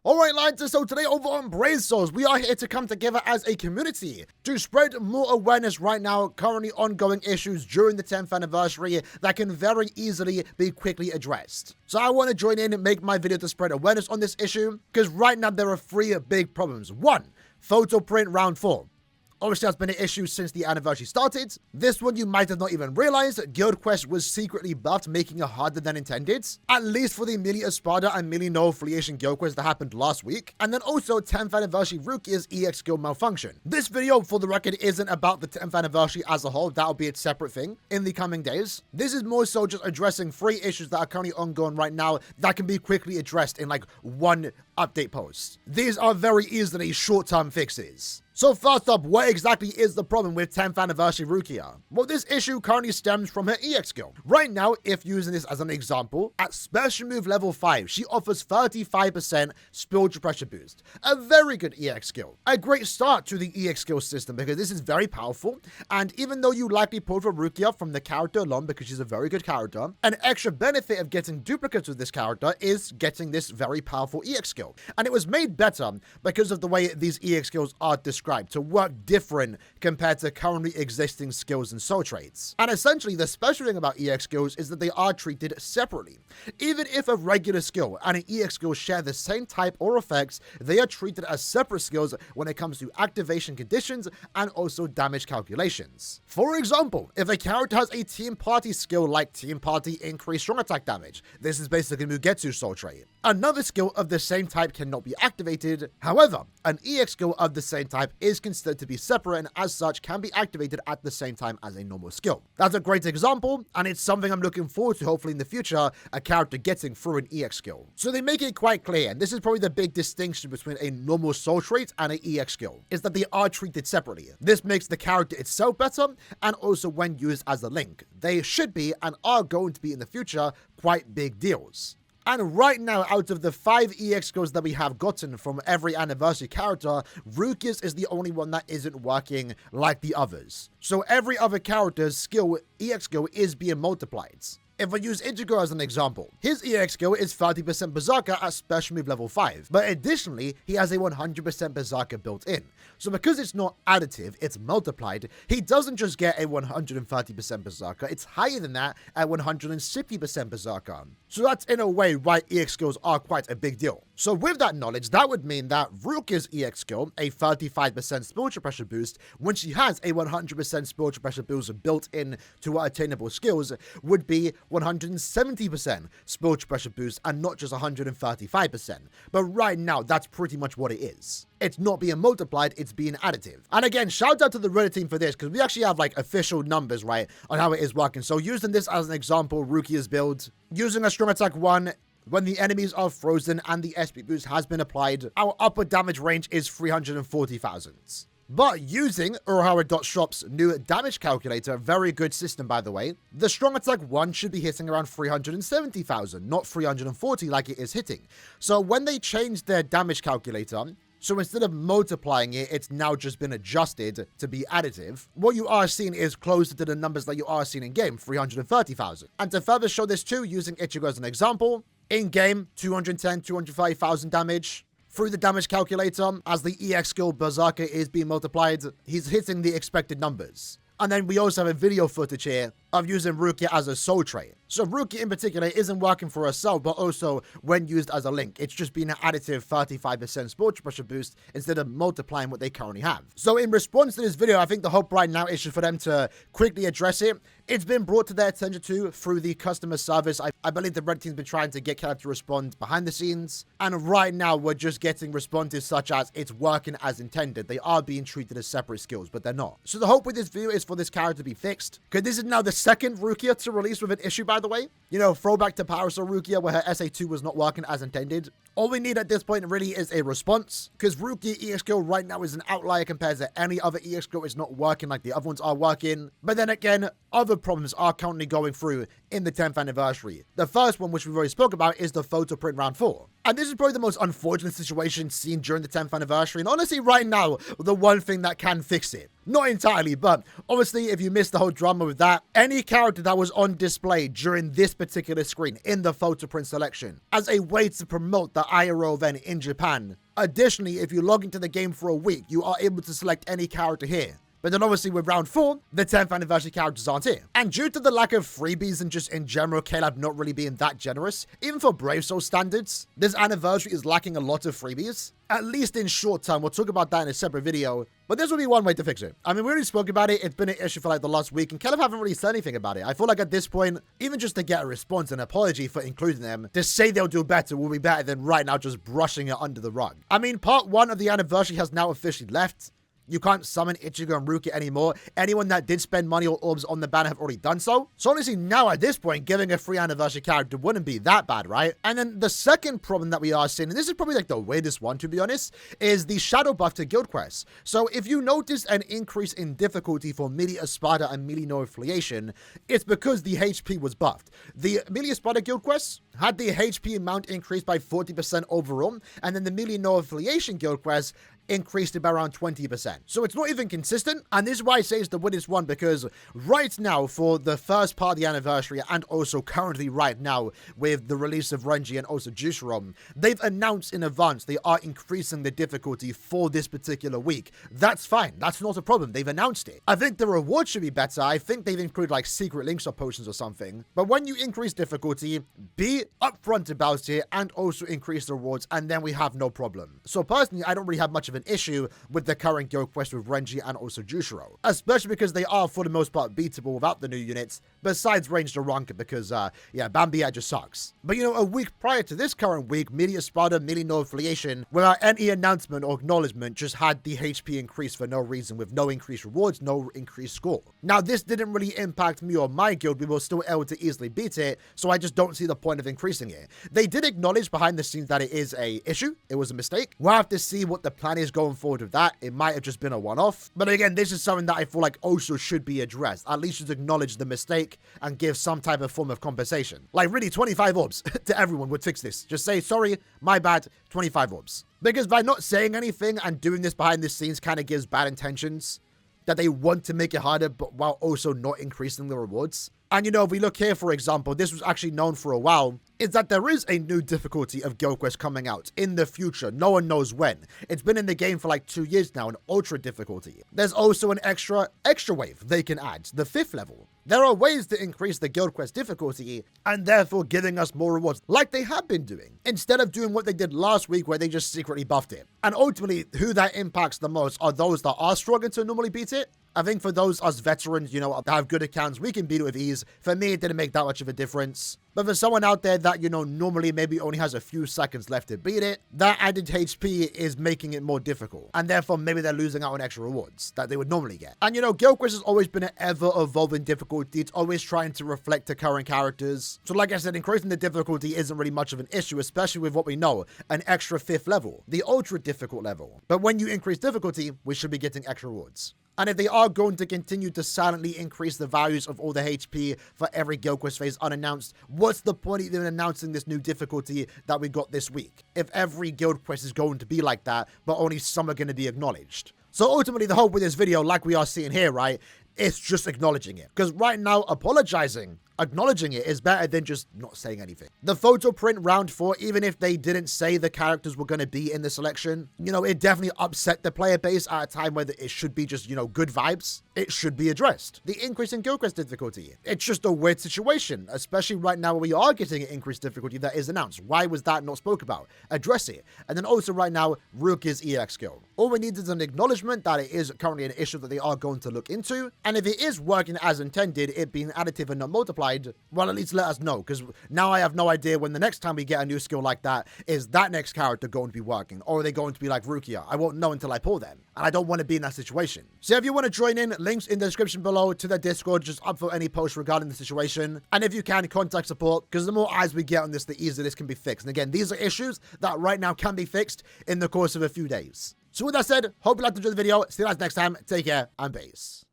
Alright lads, so today over on Brain Souls, we are here to come together as a community to spread more awareness right now, currently ongoing issues during the 10th anniversary that can very easily be quickly addressed. So I want to join in and make my video to spread awareness on this issue, because right now there are three big problems. 1. Photo print round 4. Obviously, that's been an issue since the anniversary started. This one you might have not even realized. Guild Quest was secretly buffed, making it harder than intended. At least for the Melee Espada and Melee No Affiliation Guild Quest that happened last week. And then also 10th anniversary Rukia's EX skill malfunction. This video, for the record, isn't about the 10th anniversary as a whole. That'll be its separate thing in the coming days. This is more so just addressing 3 issues that are currently ongoing right now that can be quickly addressed in like one update post. These are very easily short-term fixes. So first up, what exactly is the problem with 10th anniversary Rukia? Well, this issue currently stems from her EX skill. Right now, if using this as an example, at special move level 5, she offers 35% spiritual pressure boost. A very good EX skill. A great start to the EX skill system because this is very powerful, and even though you likely pulled for Rukia from the character alone because she's a very good character, an extra benefit of getting duplicates with this character is getting this very powerful EX skill. And it was made better because of the way these EX skills are described to work different compared to currently existing skills and soul traits. And essentially, the special thing about EX skills is that they are treated separately. Even if a regular skill and an EX skill share the same type or effects, they are treated as separate skills when it comes to activation conditions and also damage calculations. For example, if a character has a Team Party skill like Team Party increase strong attack damage, this is basically Mugetsu's soul trait. Another skill of the same type cannot be activated. However, an EX skill of the same type is considered to be separate and as such can be activated at the same time as a normal skill. That's a great example, and it's something I'm looking forward to hopefully in the future, a character getting through an EX skill. So they make it quite clear, and this is probably the big distinction between a normal soul trait and an EX skill, is that they are treated separately. This makes the character itself better, and also when used as a link. They should be, and are going to be in the future, quite big deals. And right now, out of the 5 EX skills that we have gotten from every anniversary character, Rukia's is the only one that isn't working like the others. So every other character's skill, EX skill, is being multiplied. If I use Ichigo as an example, his EX skill is 30% Berserker at special move level 5, but additionally, he has a 100% Berserker built in. So because it's not additive, it's multiplied, he doesn't just get a 130% Berserker, it's higher than that at 160% Berserker. So that's in a way why EX skills are quite a big deal. So with that knowledge, that would mean that Rukia's EX skill, a 35% spiritual pressure boost, when she has a 100% spiritual pressure boost built in to her attainable skills, would be 170% spiritual pressure boost and not just 135%. But right now, that's pretty much what it is. It's not being multiplied, it's being additive. And again, shout out to the Reddit team for this, because we actually have like official numbers, right, on how it is working. So using this as an example, Rukia's build, using a strong attack 1, when the enemies are frozen and the SP boost has been applied, our upper damage range is 340,000. But using Aaroniero.shop's new damage calculator, very good system by the way, the strong attack 1 should be hitting around 370,000, not 340 like it is hitting. So when they changed their damage calculator, so instead of multiplying it, it's now just been adjusted to be additive. What you are seeing is closer to the numbers that you are seeing in game, 330,000. And to further show this too, using Ichigo as an example, in game, 210, 205,000 damage. Through the damage calculator, as the EX skill Berserker is being multiplied, he's hitting the expected numbers. And then we also have a video footage here of using Rukia as a soul trait. So Rukia in particular isn't working for herself, but also when used as a link. It's just been an additive 35% spiritual pressure boost instead of multiplying what they currently have. So in response to this video, I think the hope right now is just for them to quickly address it. It's been brought to their attention too through the customer service. I believe the Reddit team's been trying to get Caleb to respond behind the scenes. And right now we're just getting responses such as it's working as intended. They are being treated as separate skills, but they're not. So the hope with this video is for this character to be fixed. Because this is now the second Rukia to release with an issue, by the way. You know, throwback to Power Star Rukia where her SA2 was not working as intended. All we need at this point really is a response, because Rukia EX skill right now is an outlier compared to any other EX skill. It's not working like the other ones are working. But then again, other problems are currently going through in the 10th anniversary. The first one, which we've already spoke about, is the photo print round 4. And this is probably the most unfortunate situation seen during the 10th anniversary, and honestly right now, the one thing that can fix it. Not entirely, but obviously if you missed the whole drama with that, any character that was on display during this particular screen in the photo print selection as a way to promote the Aaroniero event in Japan. Additionally, if you log into the game for a week, you are able to select any character here. But then obviously with round 4, the 10th anniversary characters aren't here. And due to the lack of freebies and just in general KLab not really being that generous, even for Brave Soul standards, this anniversary is lacking a lot of freebies. At least in short term, we'll talk about that in a separate video, but this will be one way to fix it. I mean, we already spoke about it, it's been an issue for like the last week, and KLab haven't really said anything about it. I feel like at this point, even just to get a response and apology for including them, to say they'll do better will be better than right now just brushing it under the rug. I mean, part 1 of the anniversary has now officially left. You can't summon Ichigo and Rukia anymore. Anyone that did spend money or orbs on the banner have already done so. So honestly, now at this point, giving a free anniversary character wouldn't be that bad, right? And then the second problem that we are seeing, and this is probably like the weirdest one to be honest, is the shadow buff to guild quests. So if you notice an increase in difficulty for Melee Espada and Melee No Affiliation, it's because the HP was buffed. The Melee Espada guild quests had the HP amount increased by 40% overall, and then the Melee No Affiliation guild quests increased it by around 20%. So it's not even consistent, and this is why I say it's the weirdest one, because right now for the first part of the anniversary, and also currently right now with the release of Renji and also Jushiro, they've announced in advance they are increasing the difficulty for this particular week. That's fine, that's not a problem, they've announced it. I think the reward should be better. I think they've included like secret links or potions or something, but when you increase difficulty, be upfront about it and also increase the rewards, and then we have no problem. So personally, I don't really have much of an issue with the current guild quest with Renji and also Jushiro, especially because they are for the most part beatable without the new units, besides Ranged Aranka, because yeah, Bambia just sucks. But you know, a week prior to this current week, Melee Espada, Melee No Affiliation, without any announcement or acknowledgement, just had the HP increase for no reason, with no increased rewards, no increased score. Now this didn't really impact me or my guild, we were still able to easily beat it, so I just don't see the point of increasing it. They did acknowledge behind the scenes that it is a issue, it was a mistake. We'll have to see what the plan is going forward with that. It might have just been a one-off, but again, this is something that I feel like also should be addressed. At least just acknowledge the mistake and give some type of form of compensation. Like really 25 orbs to everyone would fix this. Just say, sorry, my bad, 25 orbs. Because by not saying anything and doing this behind the scenes kind of gives bad intentions that they want to make it harder, but while also not increasing the rewards. And you know, if we look here, for example, this was actually known for a while, is that there is a new difficulty of Guild Quest coming out in the future. No one knows when. It's been in the game for like 2 years now, an ultra difficulty. There's also an extra wave they can add, the 5th level. There are ways to increase the Guild Quest difficulty and therefore giving us more rewards like they have been doing, instead of doing what they did last week where they just secretly buffed it. And ultimately, who that impacts the most are those that are struggling to normally beat it. I think for those us veterans, you know, that have good accounts, we can beat it with ease. For me, it didn't make that much of a difference. But for someone out there that, you know, normally maybe only has a few seconds left to beat it, that added HP is making it more difficult. And therefore, maybe they're losing out on extra rewards that they would normally get. And, you know, Guild Quest has always been an ever-evolving difficulty. It's always trying to reflect the current characters. So like I said, increasing the difficulty isn't really much of an issue, especially with what we know, an extra 5th level, the ultra difficult level. But when you increase difficulty, we should be getting extra rewards. And if they are going to continue to silently increase the values of all the HP for every Guild Quest phase unannounced, what's the point of even announcing this new difficulty that we got this week? If every Guild Quest is going to be like that, but only some are going to be acknowledged. So ultimately, the hope with this video, like we are seeing here, right, it's just acknowledging it. Because right now, acknowledging it is better than just not saying anything. The photo print round 4, even if they didn't say the characters were going to be in the selection, you know, it definitely upset the player base at a time where it should be just, you know, good vibes. It should be addressed. The increase in Guild Quest difficulty. It's just a weird situation, especially right now where we are getting an increased difficulty that is announced. Why was that not spoke about? Address it. And then also right now, Rukia's EX skill. All we need is an acknowledgement that it is currently an issue that they are going to look into. And if it is working as intended, it being additive and not multiplied, well, at least let us know, because now I have no idea when the next time we get a new skill like that, is that next character going to be working, or are they going to be like Rukia? I won't know until I pull them, and I don't want to be in that situation. So if you want to join in, links in the description below to the Discord, just up for any posts regarding the situation, and if you can, contact support, because the more eyes we get on this, the easier this can be fixed. And again, these are issues that right now can be fixed in the course of a few days. So with that said, hope you liked the video. See you guys next time. Take care and peace.